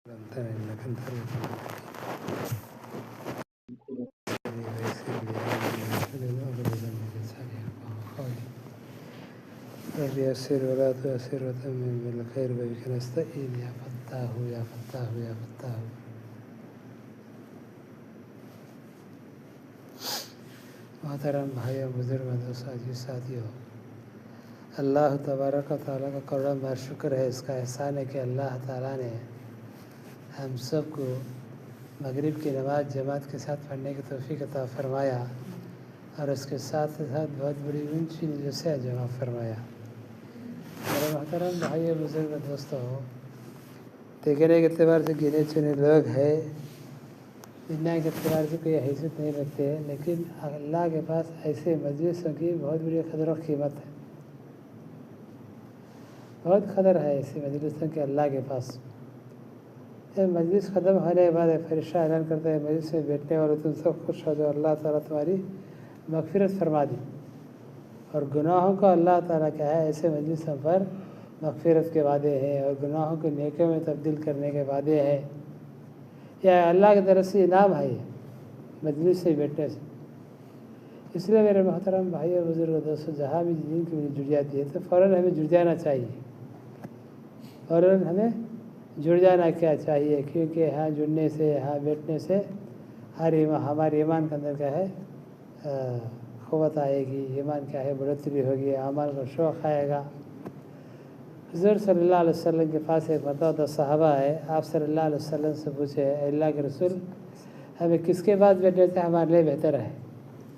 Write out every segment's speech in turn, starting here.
رب يسر ولا تؤثر وتمم بالخير وبك نستعين يا فتاح يا فتاح يا فتاح. محترم بھائیوں بزرگوں دوستوں ساتھیوں، اللہ تبارک و تعالیٰ کا کروڑوں بار شکر ہے، اس کا احسان ہے کہ اللہ تعالیٰ نے ہم سب کو مغرب کی نماز جماعت کے ساتھ پڑھنے کی توفیق عطا فرمایا اور اس کے ساتھ ساتھ بہت بڑی اونچی نجات سے جمع فرمایا۔ میرے محترم بھائیوں بزرگ دوستوں، دیکھنے کے اعتبار سے گنے چنے لوگ ہیں، دنیا کے اعتبار سے کوئی حیثیت نہیں رکھتے، لیکن اللہ کے پاس ایسے مجلسوں کی بہت بڑی قدر و قیمت ہے، بہت قدر ہے ایسی مجلسوں کے اللہ کے پاس۔ مجلس ختم ہونے کے بعد فرشتہ اعلان کرتا ہے، مجلس میں بیٹھنے والے تم سب خوش ہو جاؤ، اللہ تعالیٰ تمہاری مغفرت فرما دی، اور گناہوں کو اللہ تعالیٰ کیا ہے ایسے مجلسوں پر مغفرت کے وعدے ہیں اور گناہوں کو نیکیوں میں تبدیل کرنے کے وعدے ہیں۔ یا اللہ کی طرف سے انعام ہے یہ مجلس سے بیٹھنے سے۔ اس لیے میرے محترم بھائیوں بزرگ دوستوں، جہاں بھی دین کی جڑ جاتی ہے تو فوراً ہمیں جڑ جانا چاہیے، فوراً ہمیں جڑ جانا کیا چاہیے، کیونکہ یہاں جڑنے سے، یہاں بیٹھنے سے ہمارے ایمان کے اندر کیا ہے قوت آئے گی، ایمان کیا ہے بڑھوتری ہوگی، اعمال کا شوق آئے گا۔ حضور صلی اللہ علیہ وسلم کے پاس ایک مرتبہ صحابہ ہے، آپ صلی اللہ علیہ وسلم سے پوچھے، اے اللہ کے رسول، ہمیں کس کے بعد بیٹھنے سے ہمارے لیے بہتر ہے،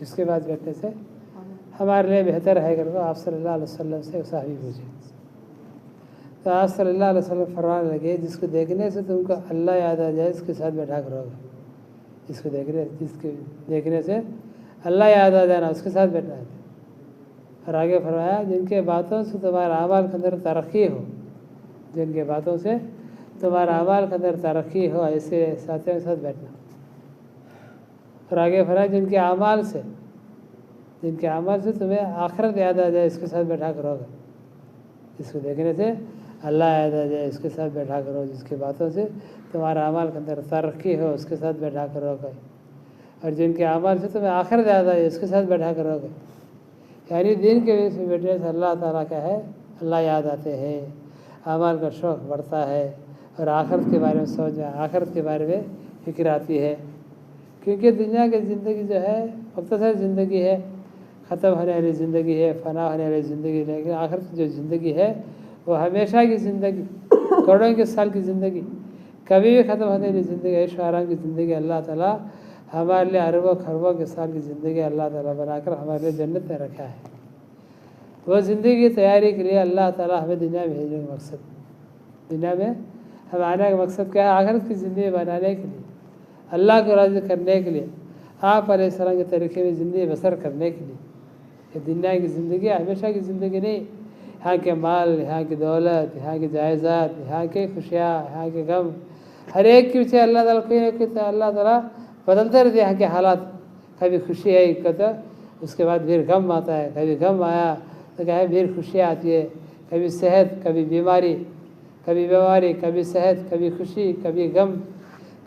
جس کے بعد بیٹھنے سے ہمارے لیے بہتر ہے کر کے آپ صلی اللہ علیہ وسلم سے صحابی پوچھے، تو آپ صلی اللہ علیہ وسلم فرمانے لگے، جس کو دیکھنے سے تم کو اللہ یاد آ جائے اس کے ساتھ بیٹھا کرو گا، جس کو دیکھنے سے اللہ یاد آ جانا اس کے ساتھ بیٹھنا ہے۔ اور آگے فرمایا، جن کے باتوں سے تمہارا اعمال کے اندر ترقی ہو، جن کے باتوں سے تمہارا اعمال کے اندر ترقی ہو، ایسے ساتھیوں کے ساتھ بیٹھنا۔ اور آگے فرمایا، جن کے اعمال سے تمہیں آخرت یاد آ جائے اس کے ساتھ بیٹھا کرو گا، جس کو دیکھنے سے اللہ یاد آ جائے اس کے ساتھ بیٹھا کرو، جس کی باتوں سے تمہارا اعمال کے اندر ترقی ہو اس کے ساتھ بیٹھا کرو گے، اور جن کے اعمال سے تمہیں آخرت یاد آ جائے اس کے ساتھ بیٹھا کرو گے۔ یعنی دین کے وجہ سے بیٹھنے سے اللہ تعالیٰ کا ہے اللہ یاد آتے ہیں، اعمال کا شوق بڑھتا ہے، اور آخرت کے بارے میں سوچنا، آخرت کے بارے میں فکر آتی ہے، کیونکہ دنیا کی زندگی جو ہے مختصر زندگی ہے، ختم ہونے والی زندگی ہے، فنا ہونے والی زندگی، لیکن آخرت کی جو زندگی ہے وہ ہمیشہ کی زندگی، کروڑوں کے سال کی زندگی، کبھی بھی ختم ہونے والی زندگی، عیش و آرام کی زندگی اللہ تعالیٰ ہمارے لیے اربوں خربوں کے سال کی زندگی اللہ تعالیٰ بنا کر ہمارے لیے جنت میں رکھا ہے۔ وہ زندگی کی تیاری کے لیے اللہ تعالیٰ ہمیں دنیا میں بھیجنے کا مقصد، دنیا میں ہم آنے کا مقصد کیا ہے؟ آخرت کی زندگی بنانے کے لیے، اللہ کو راضی کرنے کے لیے، آپ علیہ السلام کے طریقے میں زندگی بسر کرنے کے لیے۔ یہ دنیا کی زندگی ہمیشہ کی زندگی نہیں، یہاں کے مال، یہاں کی دولت، یہاں کی جائیداد، یہاں کے خوشیاں، یہاں کے غم، ہر ایک کی پیچھے اللہ تعالیٰ کوئی نہ کوئی اللہ تعالیٰ بدلتے رہتے ہیں۔ یہاں کے حالات، کبھی خوشی آئی تو اس کے بعد پھر غم آتا ہے، کبھی غم آیا تو کیا ہے پھر خوشی آتی ہے، کبھی صحت، کبھی بیماری، کبھی صحت، کبھی خوشی، کبھی غم،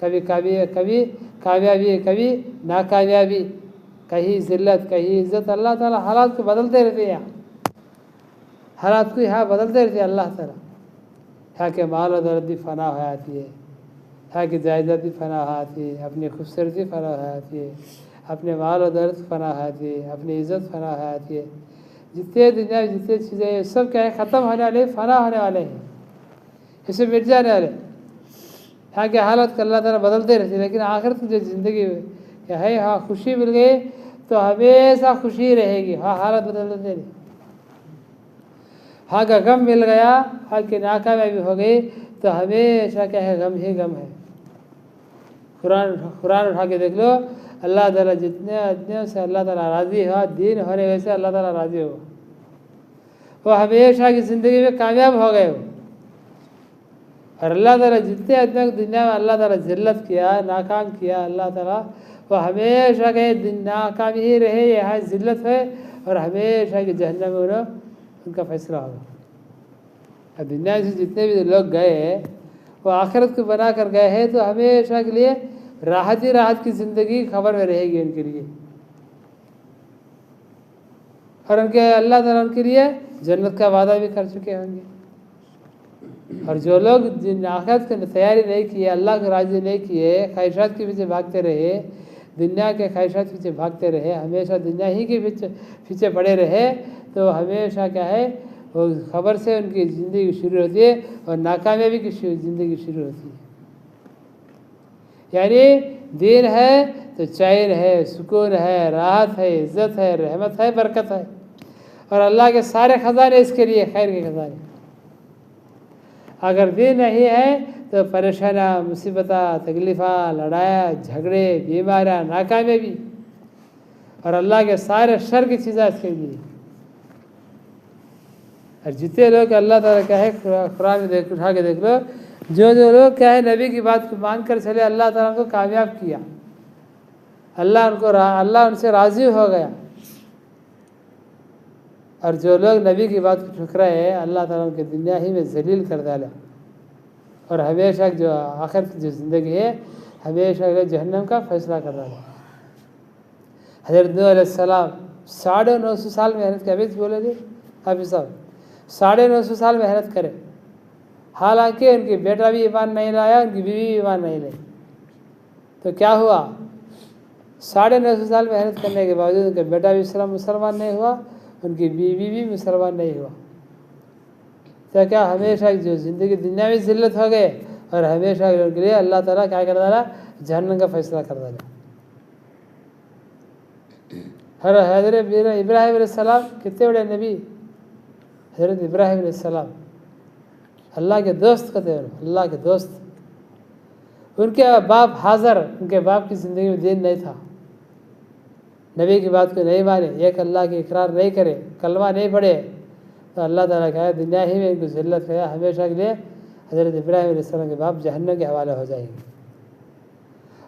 کبھی کامیابی، کبھی ناکامیابی، کہیں ذلت، کہیں عزت، اللہ تعالیٰ حالات کو بدلتے رہتے ہیں، حالات کو یہاں بدلتے رہتے ہیں اللہ تعالیٰ۔ یہاں کے مال و دولت بھی فنا ہو جاتی ہے، یہاں کی جائیداد بھی فنا ہو جاتی ہے، اپنی خوبصورتی فنا ہو جاتی ہے، اپنے مال و دولت فنا ہو جاتی ہے، اپنی عزت فنا ہو جاتی ہے، جتنے دنیا میں جتنے چیزیں ہیں سب کیا ہے ختم ہونے والے، فنا ہونے والے ہیں، اسے مٹ جانے والے۔ یہاں کے حالات کو اللہ تعالیٰ بدلتے رہتے ہیں، لیکن آخرت کی جو زندگی کیا ہے، ہاں خوشی مل گئی تو ہمیشہ خوشی رہے گی، ہاں حالت بدلتے نہیں۔ ہاں کا غم مل گیا، ہاں کی ناکامیابی ہو گئی تو ہمیشہ کیا ہے غم ہی غم ہے۔ قرآن اٹھا کے دیکھ لو، اللہ تعالیٰ جتنے آدمیوں سے اللہ تعالیٰ راضی ہوا، دین ہونے ویسے اللہ تعالیٰ راضی ہوا، وہ ہمیشہ کی زندگی میں کامیاب ہو گئے ہو۔ اور اللہ تعالیٰ جتنے آدمیوں کو دنیا میں اللہ تعالیٰ ذلت کیا، ناکام کیا، اللہ تعالیٰ وہ ہمیشہ کے ناکام ہی رہے، یہاں ذلت ہے، اور ہمیشہ کی جہنم میں ان کا فیصلہ ہوگا۔ اور دنیا سے جتنے بھی لوگ گئے وہ آخرت کو بنا کر گئے ہیں تو ہمیشہ کے لیے راحت ہی راحت کی زندگی خبر میں رہے گی ان کے لیے، اور ان کے اللہ تعالیٰ ان کے لیے جنت کا وعدہ بھی کر چکے ہوں گے۔ اور جو لوگ جن آخرت کی تیاری نہیں کیے، اللہ کو راضی نہیں کیے، خواہشات کے پیچھے بھاگتے رہے، دنیا کے خواہشات کے پیچھے بھاگتے رہے، ہمیشہ دنیا ہی کے پیچھے پڑے رہے، تو ہمیشہ کیا ہے وہ خبر سے ان کی زندگی شروع ہوتی ہے اور ناکامیابی کی زندگی شروع ہوتی ہے۔ یعنی دین ہے تو چین ہے، سکون ہے، راحت ہے، عزت ہے، رحمت ہے، برکت ہے، اور اللہ کے سارے خزانے اس کے لیے خیر کے خزانے۔ اگر دین نہیں ہے تو پریشانیاں، مصیبتیں، تکلیفیں، لڑائیاں، جھگڑے، بیماریاں، ناکامیابی اور اللہ کے سارے شر کی چیزیں اس کے لیے۔ اور جتنے لوگ اللہ تعالیٰ کیا ہے قرآن میں اٹھا کے دیکھ لو، جو لوگ کیا ہے نبی کی بات کو مان کر چلے، اللہ تعالیٰ کو کامیاب کیا، اللہ ان سے راضی ہو گیا، اور جو لوگ نبی کی بات کو ٹھکرائے، اللہ تعالیٰ ان کے دنیا ہی میں ذلیل کر ڈالا، اور ہمیشہ جو آخر کی جو زندگی ہے ہمیشہ جہنم کا فیصلہ کر ڈالا۔ حضرت نوح علیہ السلام 950 سال محنت کی، ابھی بولے تھے حافظ صاحب 950 سال محنت کرے، حالانکہ ان کی بیٹا بھی ایمان نہیں لایا، ان کی بیوی بھی ایمان نہیں لائی، تو کیا ہوا؟ 950 سال محنت کرنے کے باوجود ان کا بیٹا بھی مسلمان نہیں ہوا، ان کی بیوی بھی مسلمان نہیں ہوا، تو کیا ہمیشہ جو زندگی دنیا میں ذلت ہو گئے، اور ہمیشہ کے لیے اللہ تعالیٰ کیا کر ڈالا؟ جہنم کا فیصلہ کر ڈالا۔ حضرت ابراہیم علیہ السلام کتنے بڑے نبی، حضرت ابراہیم علیہ السلام اللہ کے دوست کہتے ہیں، اللہ کے دوست۔ ان کے باپ حاضر، ان کے باپ کی زندگی میں دین نہیں تھا، نبی کی بات کو نہیں مانے، ایک اللہ کی اقرار نہیں کرے، کلمہ نہیں پڑھے، تو اللہ تعالیٰ کہا دنیا ہی میں ان کو ذلت کیا، ہمیشہ کے لیے حضرت ابراہیم علیہ السلام کے باپ جہنم کے حوالے ہو جائیں گے۔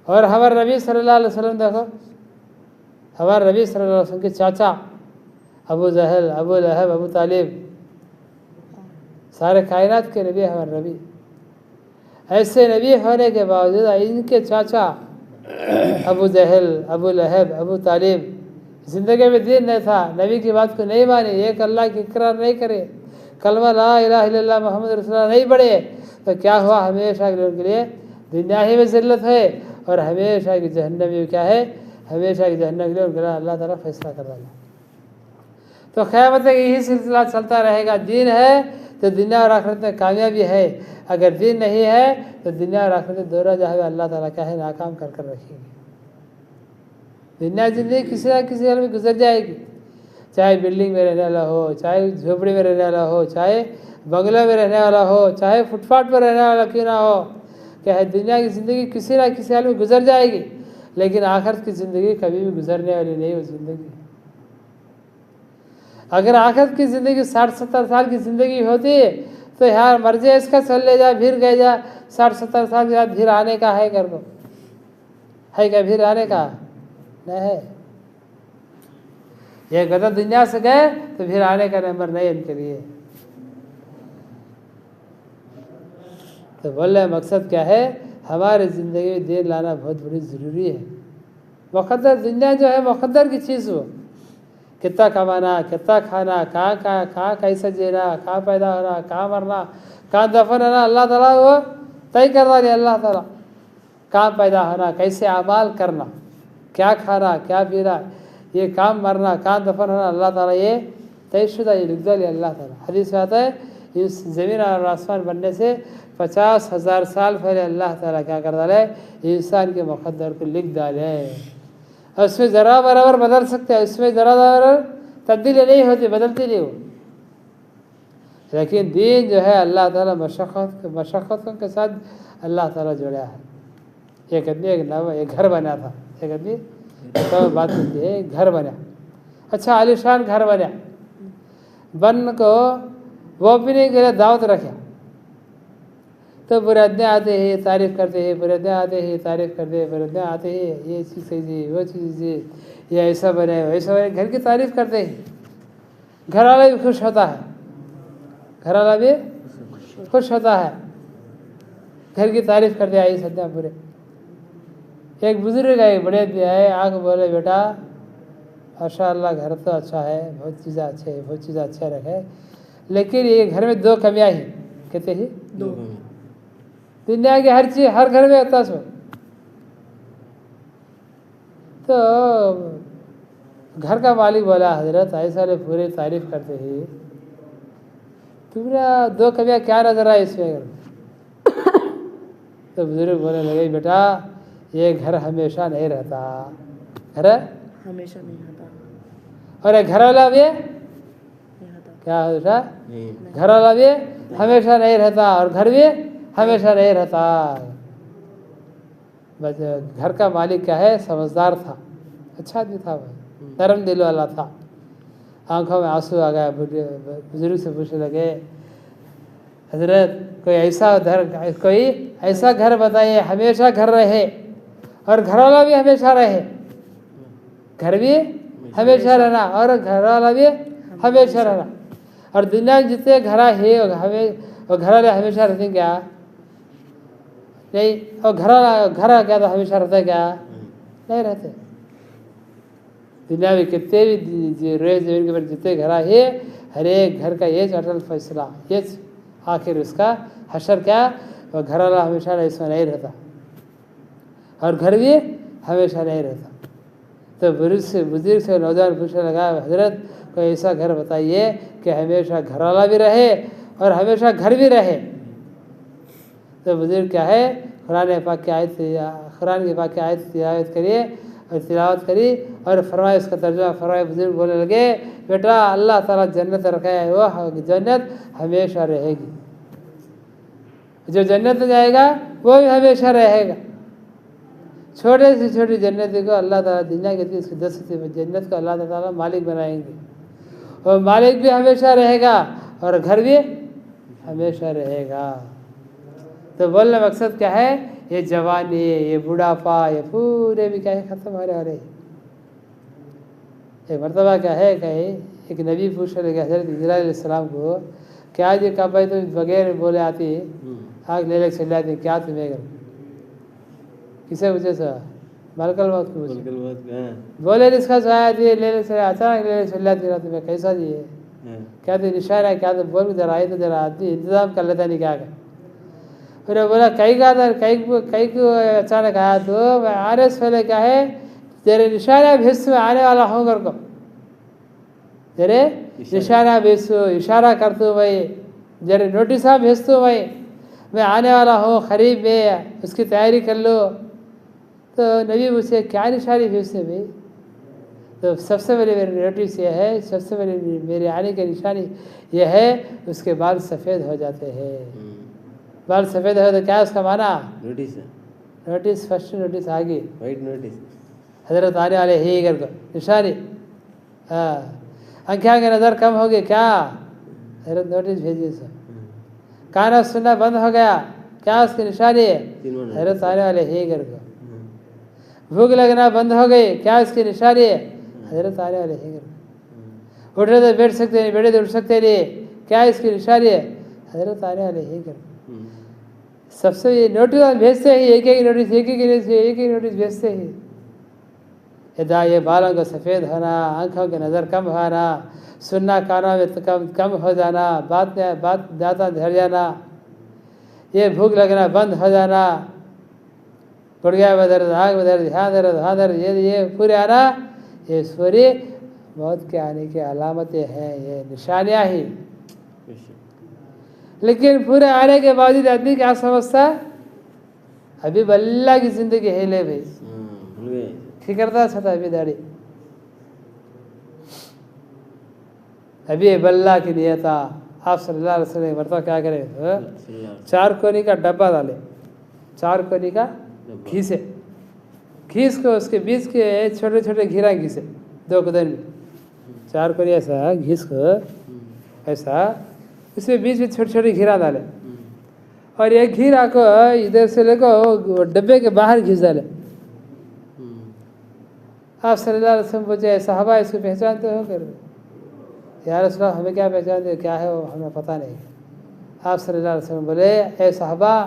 اور ہمارے نبی صلی اللہ علیہ وسلم دیکھو، ہمارے نبی صلی اللہ علیہ وسلم کے چاچا ابو جہل، ابو لہب، ابو طالب، سارے کائنات کے نبی ہمارے نبی، ایسے نبی ہونے کے باوجود ان کے چاچا ابو جہل، ابو لہب، ابو طالب زندگی میں دین نہیں تھا، نبی کی بات کو نہیں مانے، ایک اللہ کی اقرار نہیں کرے، کلمہ لا الہ الا اللہ محمد رسول اللہ نہیں پڑھے، تو کیا ہوا؟ ہمیشہ کے لیے دنیا ہی میں ذلت ہے، اور ہمیشہ کی جہنم میں کیا ہے؟ ہمیشہ کی جہنم کے لیے ان کے لیے اللہ تعالیٰ فیصلہ کر ڈالا۔ تو قیامت تک یہی سلسلہ چلتا رہے گا، دین ہے تو دنیا اور آخرت میں کامیابی ہے، اگر دین نہیں ہے تو دنیا اور آخرت میں دونوں جہاں اللہ تعالیٰ کیا ہے ناکام کر رکھیں گے۔ دنیا زندگی کسی نہ کسی حال میں گزر جائے گی، چاہے بلڈنگ میں رہنے والا ہو، چاہے جھوپڑی میں رہنے والا ہو، چاہے بنگلے میں رہنے والا ہو، چاہے فٹ پاتھ پر رہنے والا کیوں نہ ہو، کیا ہے دنیا کی زندگی کسی نہ کسی حال میں گزر جائے گی، لیکن آخرت کی زندگی کبھی بھی گزرنے والی نہیں وہ زندگی۔ اگر آخرت کی زندگی 60-70 سال کی زندگی ہوتی تو یار مر جائے اس کا چل لے جا، پھر گئے جا، 60-70 سال کے بعد پھر آنے کا ہے، کر دو ہے کیا؟ پھر آنے کا نہیں ہے، یہ کہتا دنیا سے گئے تو پھر آنے کا نمبر نہیں ان کے لیے۔ تو بول رہے مقصد کیا ہے؟ ہمارے زندگی میں دین لانا بہت بڑی ضروری ہے۔ مقدر دنیا جو ہے مقدر کی چیز، وہ کتنا کمانا، کتنا کھانا، کہاں کیسے جینا، کہاں پیدا ہونا، کہاں مرنا، کہاں دفن ہونا، اللہ تعالیٰ وہ طے کر رہا ہے۔ اللہ تعالیٰ کہاں پیدا ہونا، کیسے اعمال کرنا، کیا کھانا، کیا پینا، یہ کام مرنا، کہاں دفن ہونا، اللہ تعالیٰ یہ طے شدہ، یہ لکھ ڈالے اللہ تعالیٰ۔ حدیث میں آتا ہے اس زمین اور آسمان بننے سے 50,000 سال پہلے اللہ تعالیٰ کیا کر ڈالے؟ انسان کے مقدر کو لکھ ڈالے، اور اس میں ذرا برابر بدل سکتے ہیں، اس میں ذرا برابر تبدیلی نہیں ہوتی، بدلتی نہیں ہو، لیکن دین جو ہے اللہ تعالیٰ مشقتوں کے ساتھ اللہ تعالیٰ جوڑا ہے۔ ایک آدمی ایک گھر بنا تھا، ایک آدمی بات ہوتی ہے، گھر بنا، اچھا عالیشان گھر بنا، بن کو وہ بھی نہیں کے لیے دعوت رکھا، تو برے آدمی آتے ہیں تعریف کرتے ہیں، برے آدمی آتے ہیں تعریف کرتے ہیں، برے آدمی آتے ہیں یہ چیز جی، وہ چیز جی، یہ ایسا بنے ویسا بنے، گھر کی تعریف کرتے ہیں، گھر والا بھی خوش ہوتا ہے، گھر والا بھی خوش ہوتا ہے، گھر کی تعریف کرتے آئی سدھا پورے. ایک بزرگ آئے بڑے بھی آئے آ کے بولے بیٹا ماشاء اللہ گھر تو اچھا ہے, بہت چیزیں اچھے ہے, بہت چیزیں اچھا رکھے, لیکن یہ گھر میں 2 کمیاں ہیں. کہتے ہیں 2 دنیا کی ہر چیز ہر گھر میں ہوتا سو. تو گھر کا مالک بولا حضرت ایسا پوری تعریف کرتے ہیں, تمہارا 2 کمیاں کیا نظر آئے اس میں؟ تو بزرگ بولنے لگے بیٹا یہ گھر ہمیشہ نہیں رہتا, گھر ہمیشہ نہیں ہوتا, اور یہ گھر والا بھی نہیں ہوتا. کیا ہوتا, گھر والا بھی ہمیشہ نہیں رہتا اور گھر بھی ہمیشہ نہیں رہتا. بس گھر کا مالک کیا ہے, سمجھدار تھا, اچھا آدمی تھا, نرم دل والا تھا. آنکھوں میں آنسو آ گیا. بزرگ سے پوچھنے لگے حضرت کوئی ایسا گھر بتائیے ہمیشہ گھر رہے اور گھر والا بھی ہمیشہ رہے. گھر بھی ہمیشہ رہنا اور گھر والا بھی ہمیشہ رہنا. اور دنیا میں جتنے گھر ہے وہ گھر والے ہمیشہ رہتے کیا؟ نہیں. اور گھر کیا تو ہمیشہ رہتا کیا؟ نہیں رہتے. دنیا میں کتنے بھی روز زمین کے اوپر جتنے گھر ہے ہر ایک گھر کا یہ اٹل فیصلہ, یہ آخر اس کا حشر کیا, وہ گھر والا ہمیشہ اس میں نہیں رہتا اور گھر بھی ہمیشہ نہیں رہتا. تو بزرگ سے نوجوان پوچھنے لگا حضرت کوئی ایسا گھر بتائیے کہ ہمیشہ گھر والا بھی رہے اور ہمیشہ گھر بھی رہے. تو بزرگ کیا ہے, قرآن پاک کی آیت تلاوت کریے اور تلاوت کری اور فرمائے, اس کا ترجمہ فرمائے. بزرگ بولنے لگے بیٹا اللہ تعالیٰ جنت رکھے ہے, وہ جنت ہمیشہ رہے گی. جو جنت میں جائے گا وہ بھی ہمیشہ رہے گا. چھوٹے سے چھوٹی جنت کو اللہ تعالیٰ دنیا کی اس کی 10 جنت کو اللہ تعالیٰ مالک بنائیں گے, اور مالک بھی ہمیشہ رہے گا اور گھر بھی ہمیشہ رہے گا. تو بولنے مقصد کیا ہے, یہ جوانی, یہ بڑھاپا, یہ پورے بھی کیا ہے ختم ہونے والے. ایک مرتبہ کیا ہے کہ ایک نبی پوچھنے لگے حضرت علیہ السلام کو, کیا یہ کہا بھائی تم بغیر بولے آتی آگ لے لے چل جاتی, کیا تمہیں گھر کسے پوچھے سا ملکل موت کو پوچھے, بولے اس کا سویا دی لے لے چلے, اچانک لے لے چل جاتی رہا, تمہیں کیسا دیے, کیا تو نشان ہے, کیا تو بول بھی ذرا آئی تو ذرا آدمی انتظام کر لیتا نہیں کیا کہ. پھر بولا کئی کا تھا, کئی کو اچانک آیا تو میں آنے سے پہلے کیا ہے تیرے نشانہ بھیس میں آنے والا ہوں, گھر کو تیرے نشانہ بھیجو, اشارہ کرتا بھائی, تیرے نوٹساں بھیجتا بھائی, میں آنے والا ہوں قریب میں, اس کی تیاری کر لو. تو نبی مجھ سے کیا نشانی بھیجتے بھائی؟ تو سب سے بڑی میری نوٹس یہ ہے, سب سے بڑی میرے آنے کی نشانی یہ ہے, اس کے بال سفید ہو جاتے ہیں. بال سفید ہو تو کیا اس کا معنی؟ نوٹس ہے, نوٹس فرسٹ نوٹس آگے وائٹ نوٹس, حضرت آنے والے ہی گھر کو نشانی. ہاں, آنکھیں کی نظر کم ہوگی, کیا حضرت نوٹس بھیجیے سر. کانا سننا بند ہو گیا, کیا اس کی نشانی ہے؟ حضرت آنے والے ہی گھر کو. بھوک لگنا بند ہو گئی, کیا اس کی نشانی ہے؟ حضرت آنے والے ہی گھر کو. اٹھے تو بیٹھ سکتے نہیں, بیٹھے تو اٹھ سکتے نہیں, کیا اس کی نشانی ہے؟ حضرت آنے والے ہی گھر کو. سب سے یہ نوٹس بھیجتے ہی, ایک ایک نوٹس بھیجتے ہی. یہ بالوں کو سفید ہونا, آنکھوں کی نظر کم ہونا, سننا کانوں میں کم ہو جانا, بات زیادہ جھڑ جانا, یہ بھوک لگنا بند ہو جانا, گڑیا میں درد, آنکھ میں درد, یہاں درد, وہاں درد, یہ پورے آنا, یہ سوری موت کے آنے کی علامتیں ہیں, یہ نشانیاں ہی. لیکن پورے آنے کے باوجود آدمی کیا سمجھتا, ابھی بلّہ کی زندگی ہے لے بھائی, فکرتا تھا ابھی داڑھی, ابھی بلّہ کی نیتا. آپ صلی اللہ علیہ وسلم مرتبہ کیا کرے, 4 کونی کا ڈبہ ڈالے, 4 کونی کا گھیسے, گھیس کو اس کے بیچ کے چھوٹے چھوٹے گھیرا گھیسے 2 قدم میں, 4 کونی ایسا گھیس کو ایسا اس میں بیچ میں چھوٹے چھوٹے گھیرا ڈالے, اور ایک گھیرا کو ادھر سے لے کو ڈبے کے باہر گھیس ڈالے. آپ صلی اللہ علیہ وسلم پوچھے صحابہ اس کو پہچانتے ہو کر؟ یا رسول اللہ ہمیں کیا پہچانتے, کیا ہے وہ ہمیں پتہ نہیں. آپ صلی اللہ علیہ وسلم بولے اے صحابہ,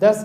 10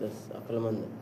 10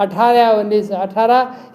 18